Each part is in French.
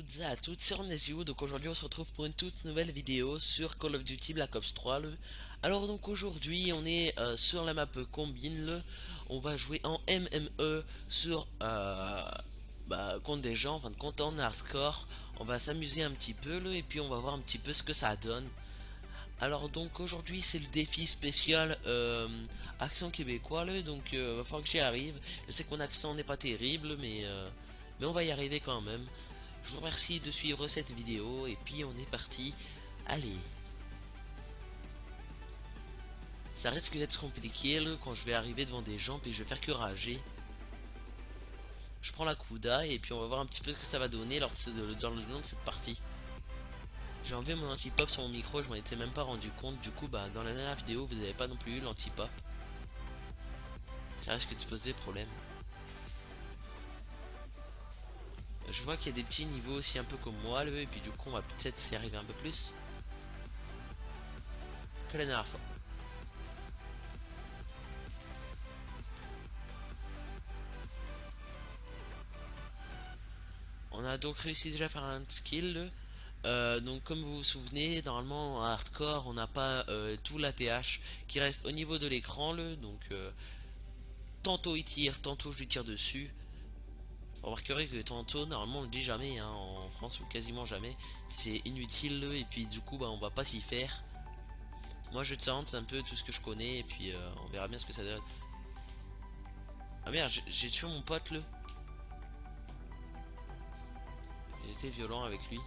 toutes et à toutes, c'est Amnesio. Donc aujourd'hui on se retrouve pour une toute nouvelle vidéo sur Call of Duty Black Ops 3 Alors donc aujourd'hui on est sur la map Combine On va jouer en MME sur contre des gens, en fin de compte en hardcore. On va s'amuser un petit peu et puis on va voir un petit peu ce que ça donne. Alors donc aujourd'hui c'est le défi spécial accent québécois donc va falloir que j'y arrive. Je sais que mon accent n'est pas terrible mais on va y arriver quand même. Je vous remercie de suivre cette vidéo et puis on est parti. Allez. Ça risque d'être compliqué quand je vais arriver devant des gens et je vais faire que rager. Je prends la Kuda et puis on va voir un petit peu ce que ça va donner dans le long de cette partie. J'ai enlevé mon anti-pop sur mon micro, je m'en étais même pas rendu compte. Du coup dans la dernière vidéo vous n'avez pas non plus eu l'anti-pop. Ça risque de se poser problème. Je vois qu'il y a des petits niveaux aussi un peu comme moi et puis du coup on va peut-être s'y arriver un peu plus que la dernière fois. On a donc réussi déjà à faire un skill. Donc comme vous vous souvenez, normalement en hardcore on n'a pas tout l'ATH qui reste au niveau de l'écran. Tantôt il tire, tantôt je lui tire dessus. Vous remarquerez que tantôt, normalement on le dit jamais en France ou quasiment jamais. C'est inutile et puis du coup on va pas s'y faire. Moi je tente un peu tout ce que je connais et puis on verra bien ce que ça donne. Ah merde, j'ai tué mon pote le. J'ai été violent avec lui.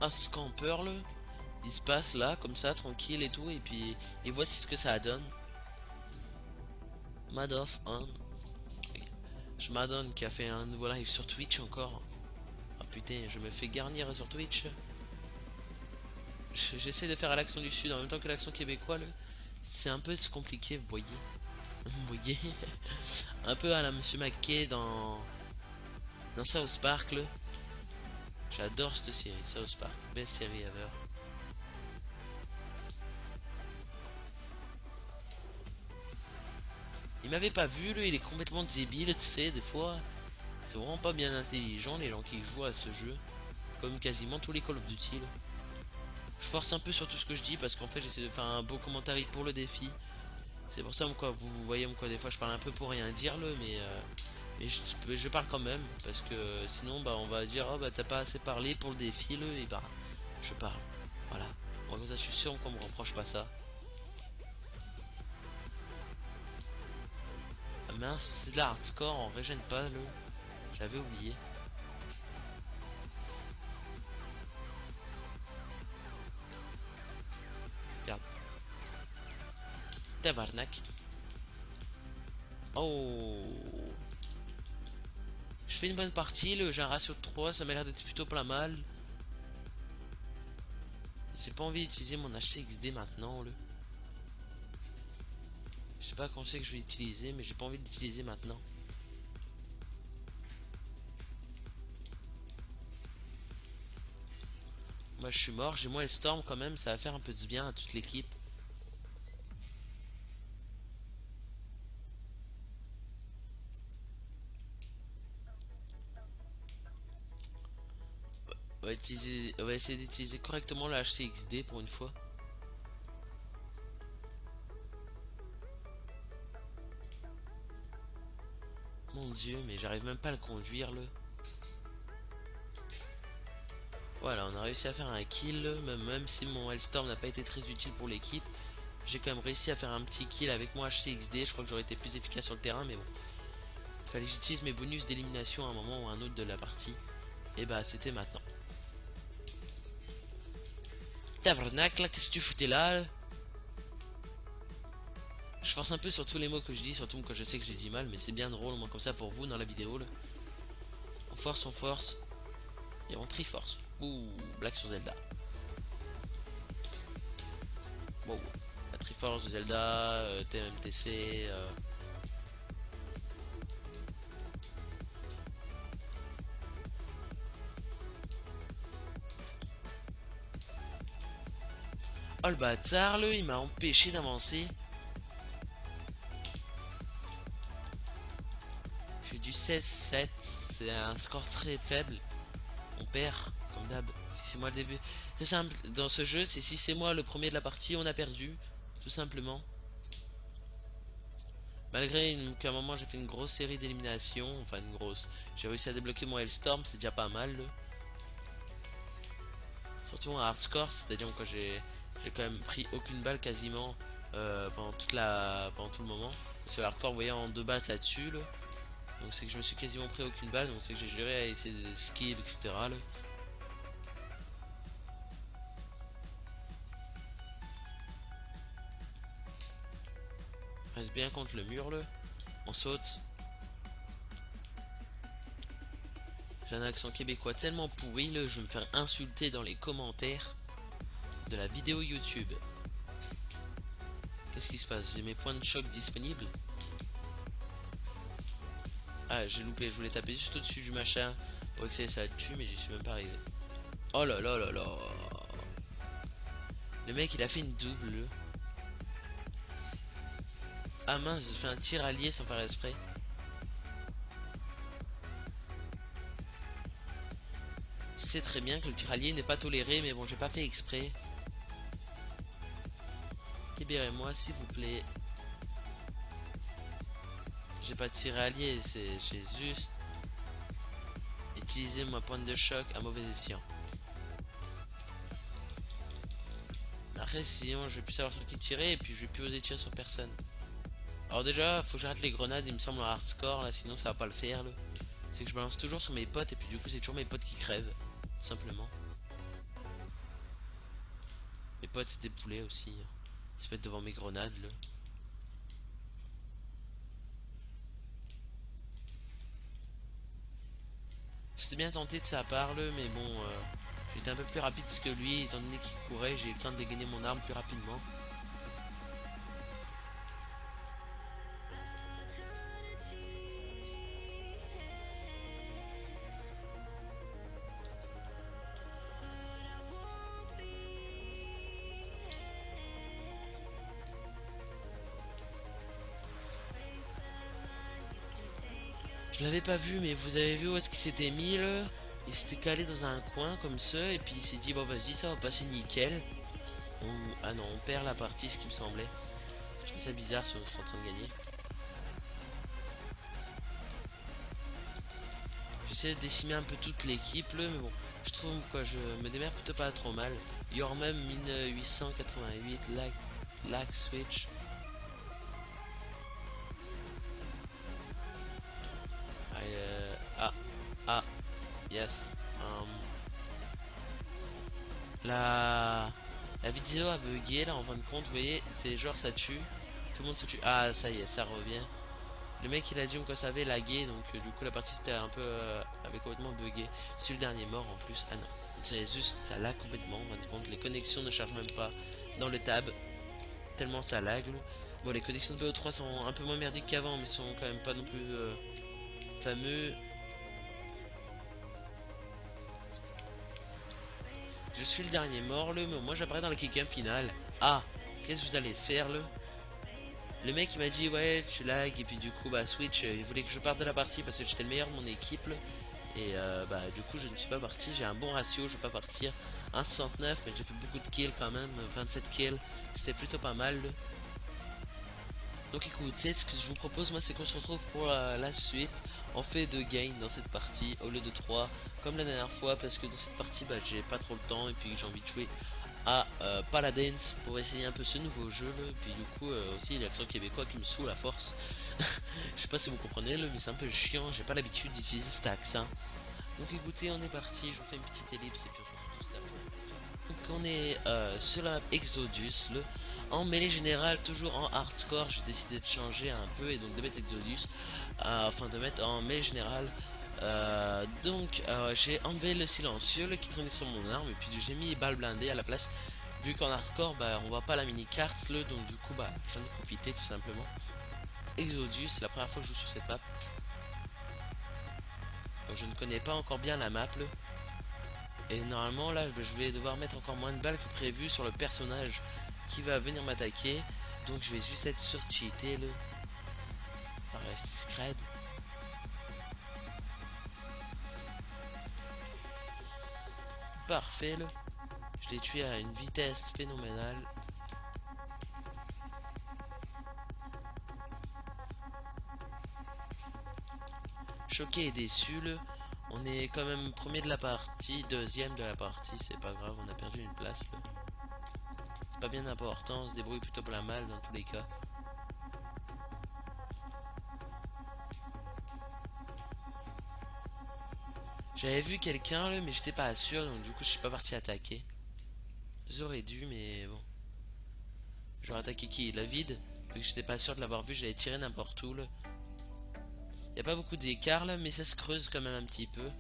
Un scamper le. Il se passe là comme ça tranquille et tout et puis et voici ce que ça donne. Madoff on. Je m'adonne qui a fait un nouveau live sur Twitch encore. Ah putain, je me fais garnir sur Twitch. J'essaie de faire l'accent du sud en même temps que l'accent québécois. C'est un peu compliqué, vous voyez. Vous voyez. Un peu à la Monsieur McKay dans South Park. J'adore cette série, South Park. Best série ever. Il m'avait pas vu, il est complètement débile, tu sais, des fois. C'est vraiment pas bien intelligent les gens qui jouent à ce jeu. Comme quasiment tous les Call of Duty. Je force un peu sur tout ce que je dis parce qu'en fait j'essaie de faire un beau commentaire pour le défi. C'est pour ça quoi vous voyez quoi des fois je parle un peu pour rien dire mais je parle quand même parce que sinon on va dire oh t'as pas assez parlé pour le défi et je parle. Voilà. Bon, comme ça je suis sûr qu'on me reproche pas ça. Ah mince, c'est de la hardcore, on régène pas j'avais oublié. Regarde. Tabarnak. Oh. Je fais une bonne partie, j'ai un ratio de 3, ça m'a l'air d'être plutôt pas mal. J'ai pas envie d'utiliser mon HCXD maintenant. Je sais pas quand c'est que je vais l'utiliser, mais j'ai pas envie d'utiliser maintenant. Moi je suis mort, j'ai moins le storm quand même, ça va faire un peu de bien à toute l'équipe. On va essayer d'utiliser correctement le HCXD pour une fois. Mon dieu, mais j'arrive même pas à le conduire Voilà, on a réussi à faire un kill, même si mon Hellstorm n'a pas été très utile pour l'équipe. J'ai quand même réussi à faire un petit kill avec mon HCXD, je crois que j'aurais été plus efficace sur le terrain, mais bon. Il fallait que j'utilise mes bonus d'élimination à un moment ou à un autre de la partie. Et bah c'était maintenant. Tabarnak, là, qu'est-ce que tu foutais là? Je force un peu sur tous les mots que je dis, surtout quand je sais que j'ai dit mal, mais c'est bien drôle, au moins comme ça pour vous dans la vidéo On force, et on triforce. Ouh, blague sur Zelda. Wow, la triforce de Zelda, TMTC. Oh le bâtard, il m'a empêché d'avancer. 16-7. C'est un score très faible. On perd, comme d'hab. Si c'est moi le début. C'est simple, dans ce jeu, c'est si c'est moi le premier de la partie, on a perdu. Tout simplement. Malgré qu'à un moment j'ai fait une grosse série d'éliminations. Enfin une grosse. J'ai réussi à débloquer mon Hellstorm, c'est déjà pas mal. Là. Surtout en hardcore, c'est-à-dire que j'ai quand même pris aucune balle quasiment pendant tout le moment. Parce que le hardcore, vous voyez, en 2 balles ça tue. Là. Donc c'est que je me suis quasiment pris aucune balle. Donc c'est que j'ai géré à essayer de skill, etc. Là. Reste bien contre le mur là. On saute. J'ai un accent québécois tellement pourri là, je vais me faire insulter dans les commentaires de la vidéo YouTube. Qu'est-ce qui se passe? J'ai mes points de choc disponibles. Ah, j'ai loupé, je voulais taper juste au-dessus du machin pour que ça tue, mais j'y suis même pas arrivé. Oh là là là là. Le mec il a fait une double. Ah mince, j'ai fait un tir allié sans faire exprès. Je sais très bien que le tir allié n'est pas toléré, mais bon, j'ai pas fait exprès. Libérez-moi s'il vous plaît. J'ai pas tiré allié, j'ai juste utilisé ma pointe de choc à mauvais escient. Après sinon je vais plus savoir sur qui tirer et puis je vais plus oser tirer sur personne. Alors déjà faut que j'arrête les grenades il me semble en hardcore là, sinon ça va pas le faire là. C'est que je balance toujours sur mes potes et puis du coup c'est toujours mes potes qui crèvent. Simplement. Mes potes c'est des poulets aussi. Ils se mettent devant mes grenades là. C'était bien tenté de sa part là, mais bon j'étais un peu plus rapide que lui étant donné qu'il courait, j'ai eu le temps de dégainer mon arme plus rapidement. Je l'avais pas vu, mais vous avez vu où est-ce qu'il s'était mis là? Il s'était calé dans un coin comme ça, et puis il s'est dit bon vas-y ça va passer nickel. Ah non, on perd la partie, ce qui me semblait. Je trouve ça bizarre si on serait en train de gagner. J'essaie de décimer un peu toute l'équipe là, mais bon, je trouve quoi, je me démerde plutôt pas trop mal. Yormem 1888, lag switch. Ah, yes. La vidéo a bugué là en fin de compte, vous voyez, c'est genre ça tue. Tout le monde se tue. Ah, ça y est, ça revient. Le mec il a dit que ça avait lagué, donc du coup la partie c'était un peu avait complètement bugué. C'est le dernier mort en plus. Ah non, c'est juste ça lag complètement. En fin de compte, les connexions ne chargent même pas dans le tab. Tellement ça lag. Bon, les connexions de BO3 sont un peu moins merdiques qu'avant, mais sont quand même pas non plus fameux. Je suis le dernier mort, mais moi j'apparais dans la kickcam finale. Ah, qu'est-ce que vous allez faire, le mec il m'a dit ouais tu lag et puis du coup bah Switch il voulait que je parte de la partie parce que j'étais le meilleur de mon équipe et bah du coup je ne suis pas parti, j'ai un bon ratio, je vais pas partir 1,69 mais j'ai fait beaucoup de kills quand même, 27 kills, c'était plutôt pas mal. Donc écoute, c'est ce que je vous propose moi, c'est qu'on se retrouve pour la suite. On fait 2 gains dans cette partie au lieu de 3 comme la dernière fois parce que dans cette partie bah j'ai pas trop le temps et puis j'ai envie de jouer à Paladins pour essayer un peu ce nouveau jeu là. Et puis du coup aussi l'accent québécois qui me saoule à force. Je sais pas si vous comprenez là, mais c'est un peu chiant, j'ai pas l'habitude d'utiliser cet accent. Donc écoutez, on est parti, je vous fais une petite ellipse et puis on se retrouve ça. Donc on est sur la map Exodus là, en mêlée générale, toujours en hardcore. J'ai décidé de changer un peu et donc de mettre Exodus enfin de mettre en mêlée générale. J'ai enlevé le silencieux qui traînait sur mon arme et puis j'ai mis balle blindée à la place vu qu'en hardcore bah on voit pas la mini carte donc du coup bah j'en ai profité tout simplement. Exodus, c'est la première fois que je joue sur cette map donc je ne connais pas encore bien la map et normalement là je vais devoir mettre encore moins de balles que prévu sur le personnage qui va venir m'attaquer, donc je vais juste être surcheaté là. Ça reste discret. parfait là. Je l'ai tué à une vitesse phénoménale. Choqué et déçu là. On est quand même premier de la partie, deuxième de la partie, c'est pas grave, on a perdu une place là. C'est pas bien important, on se débrouille plutôt pas mal dans tous les cas. J'avais vu quelqu'un là, mais j'étais pas sûr, donc du coup je suis pas parti attaquer. J'aurais dû, mais bon. J'aurais attaqué qui? La vide? Vu que j'étais pas sûr de l'avoir vu, j'allais tirer n'importe où là. Y a pas beaucoup d'écart là, mais ça se creuse quand même un petit peu.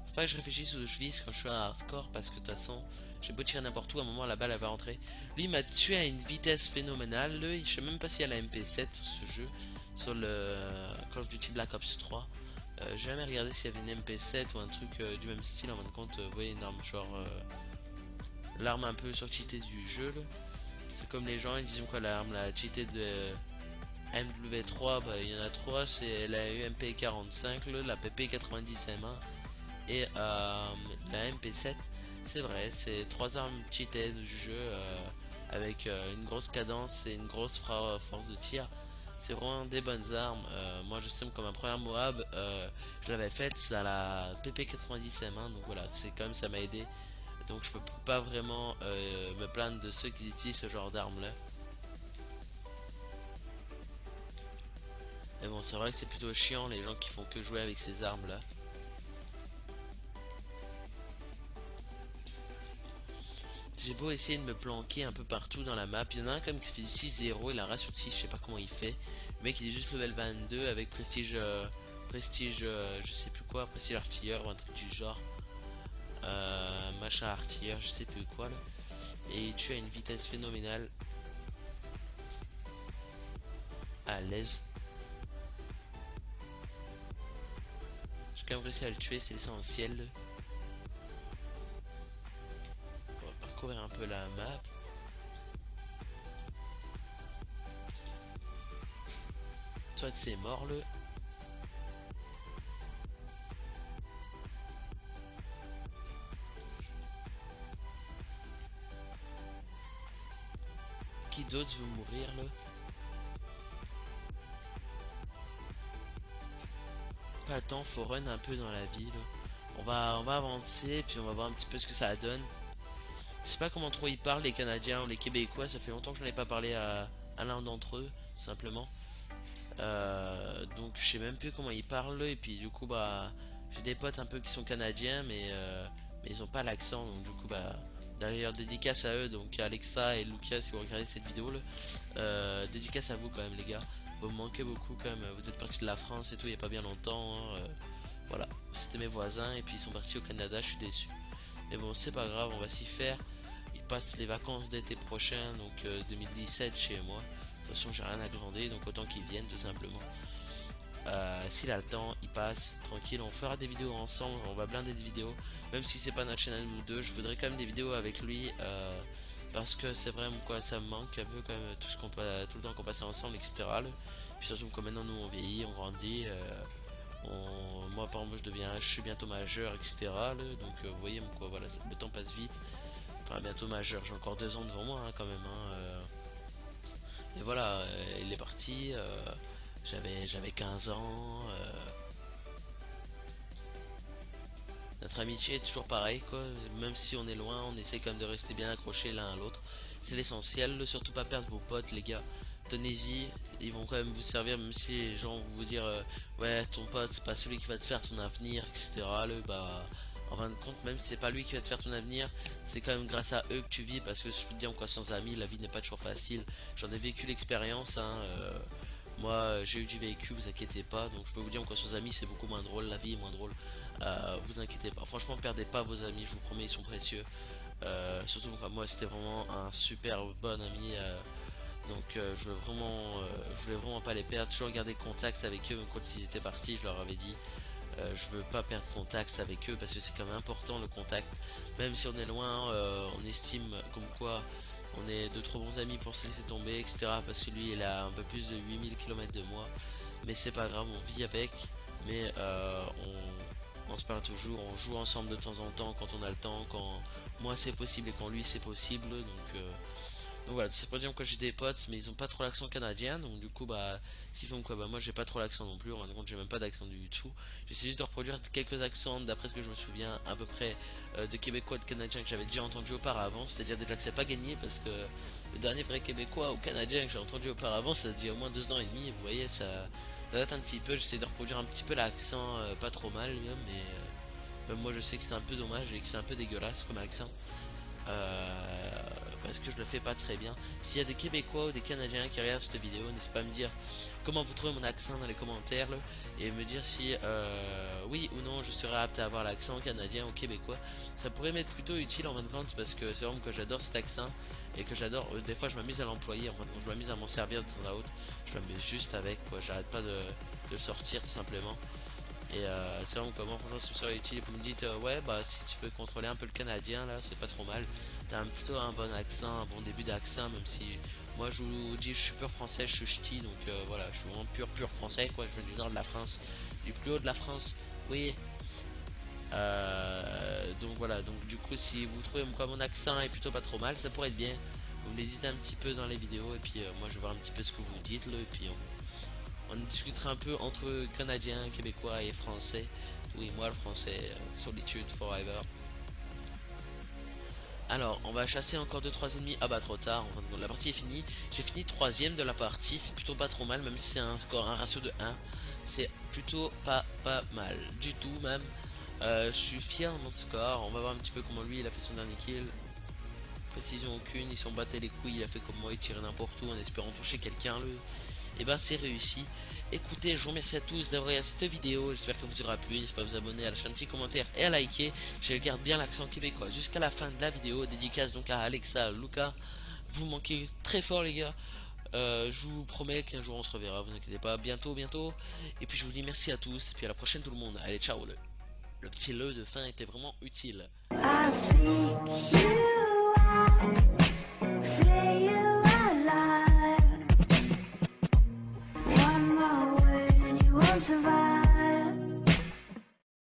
Faut pas que je réfléchisse où je vise quand je suis à hardcore, parce que de toute façon, j'ai beau tirer n'importe où, à un moment la balle elle va rentrer. Lui il m'a tué à une vitesse phénoménale. Là. Je sais même pas s'il y a la MP7 sur ce jeu, sur le Call of Duty Black Ops 3. J'ai jamais regardé s'il y avait une MP7 ou un truc du même style. En fin de compte, vous voyez, une arme genre l'arme un peu surcheatée du jeu. C'est comme les gens ils disent quoi, l'arme la cheatée de MW3, bah, il y en a trois, c'est la UMP45, la PP90M1 et la MP7. C'est vrai, c'est trois armes cheatées du jeu avec une grosse cadence et une grosse force de tir. C'est vraiment des bonnes armes. Moi je sais comme ma première Moab, je l'avais faite à la PP90M1, donc voilà, c'est quand même ça m'a aidé. Donc je peux pas vraiment me plaindre de ceux qui utilisent ce genre d'armes là. Mais bon, c'est vrai que c'est plutôt chiant les gens qui font que jouer avec ces armes là. J'ai beau essayer de me planquer un peu partout dans la map. Il y en a un comme qui fait du 6-0, il a un ratio de 6, je sais pas comment il fait. Le mec il est juste level 22 avec prestige, je sais plus quoi, prestige artilleur ou un truc du genre. Machin artilleur, je sais plus quoi là. Et il tue à une vitesse phénoménale. À l'aise. J'ai quand même réussi à le tuer, c'est l'essentiel. On va parcourir un peu la map. Soit c'est mort le. Qui d'autre veut mourir là? Pas le temps, faut run un peu dans la ville. On va avancer puis on va voir un petit peu ce que ça donne. Je sais pas comment trop ils parlent les Canadiens ou les Québécois, ça fait longtemps que je n'en ai pas parlé à l'un d'entre eux, simplement. Donc je sais même plus comment ils parlent et puis du coup bah j'ai des potes un peu qui sont canadiens mais ils ont pas l'accent donc du coup bah d'ailleurs dédicace à eux, donc à Alexa et Lucas si vous regardez cette vidéo là, dédicace à vous quand même les gars, vous me manquez beaucoup quand même, vous êtes partis de la France et tout il y a pas bien longtemps hein, voilà, c'était mes voisins et puis ils sont partis au Canada, je suis déçu mais bon c'est pas grave, on va s'y faire. Ils passent les vacances d'été prochain donc 2017 chez moi. De toute façon j'ai rien à glander donc autant qu'ils viennent tout simplement. S'il a le temps il passe tranquille, on fera des vidéos ensemble, on va blinder des vidéos. Même si c'est pas notre chaîne nous deux, je voudrais quand même des vidéos avec lui parce que c'est vraiment quoi, ça me manque un peu quand même tout le temps qu'on passait ensemble etc là. Puis surtout que maintenant nous on vieillit, on grandit, moi par exemple je suis bientôt majeur etc là, donc vous voyez quoi, voilà, le temps passe vite. Enfin bientôt majeur, j'ai encore 2 ans devant moi hein, quand même hein, et voilà, il est parti, j'avais 15 ans, notre amitié est toujours pareil quoi, même si on est loin, on essaie quand même de rester bien accrochés l'un à l'autre, c'est l'essentiel, surtout pas perdre vos potes les gars, tenez-y, ils vont quand même vous servir même si les gens vont vous dire ouais ton pote c'est pas celui qui va te faire ton avenir etc, bah en fin de compte même si c'est pas lui qui va te faire ton avenir, c'est quand même grâce à eux que tu vis, parce que je peux te dire quoi, sans amis la vie n'est pas toujours facile, j'en ai vécu l'expérience hein, moi j'ai eu du vécu, vous inquiétez pas, donc je peux vous dire quoi, sans amis c'est beaucoup moins drôle, la vie est moins drôle, vous inquiétez pas, franchement perdez pas vos amis, je vous promets ils sont précieux, surtout moi c'était vraiment un super bon ami, donc je voulais vraiment pas les perdre, toujours garder contact avec eux, même quand ils étaient partis je leur avais dit je veux pas perdre contact avec eux parce que c'est quand même important le contact, même si on est loin, on estime comme quoi on est de trop bons amis pour se laisser tomber etc, parce que lui il a un peu plus de 8000 km de moi, mais c'est pas grave, on vit avec, mais On se parle toujours, on joue ensemble de temps en temps quand on a le temps, quand moi c'est possible et quand lui c'est possible. Donc voilà, c'est pour dire que j'ai des potes, mais ils ont pas trop l'accent canadien, donc du coup, bah, ce qu'ils font quoi, bah, moi j'ai pas trop l'accent non plus, en fin de compte, j'ai même pas d'accent du tout. J'essaie juste de reproduire quelques accents, d'après ce que je me souviens, à peu près de québécois, de canadiens que j'avais déjà entendu auparavant, c'est-à-dire déjà que c'est pas gagné, parce que le dernier vrai québécois ou canadien que j'ai entendu auparavant, ça dit au moins 2 ans et demi, vous voyez, ça date un petit peu, j'essaie de reproduire un petit peu l'accent, pas trop mal, mais même moi je sais que c'est un peu dommage et que c'est un peu dégueulasse comme accent. Euh, Parce que je le fais pas très bien. S'il y a des Québécois ou des Canadiens qui regardent cette vidéo, n'hésitez pas à me dire comment vous trouvez mon accent dans les commentaires là, et me dire si oui ou non je serais apte à avoir l'accent canadien ou québécois. Ça pourrait m'être plutôt utile en fin de compte parce que c'est vraiment que j'adore cet accent et que j'adore. Des fois je m'amuse à l'employer, en fin de compte, je m'amuse à m'en servir de temps à autre. Je m'amuse juste avec quoi, j'arrête pas de le sortir tout simplement. Et c'est vraiment comment franchement ça serait utile. Vous me dites ouais bah si tu peux contrôler un peu le canadien là c'est pas trop mal. T'as plutôt un bon accent, un bon début d'accent même si moi je vous dis je suis pur français, je suis ch'ti donc voilà je suis vraiment pur français quoi. Je viens du nord de la France, du plus haut de la France. Oui. Donc voilà donc du coup si vous trouvez quoi mon accent est plutôt pas trop mal ça pourrait être bien. Vous me dites un petit peu dans les vidéos et puis moi je vais voir un petit peu ce que vous dites là et puis on discutera un peu entre Canadiens, Québécois et Français. Oui, moi le français, solitude forever. Alors, on va chasser encore 2-3 ennemis. Ah bah trop tard, enfin, la partie est finie. J'ai fini troisième de la partie, c'est plutôt pas trop mal, même si c'est un score, un ratio de 1. C'est plutôt pas mal du tout même. Je suis fier de mon score, on va voir un petit peu comment lui il a fait son dernier kill. Précision aucune, il s'en battait les couilles, il a fait comme moi, il tirait n'importe où en espérant toucher quelqu'un. Et ben c'est réussi. Écoutez, je vous remercie à tous d'avoir regardé cette vidéo, j'espère que vous aura plu, n'hésitez pas à vous abonner, à lâcher un petit commentaire et à liker. Je garde bien l'accent québécois jusqu'à la fin de la vidéo, dédicace donc à Alexa, Luca, vous manquez très fort les gars. Je vous promets qu'un jour on se reverra, vous inquiétez pas, bientôt, et puis je vous dis merci à tous, et puis à la prochaine tout le monde, allez ciao, le petit le de fin était vraiment utile.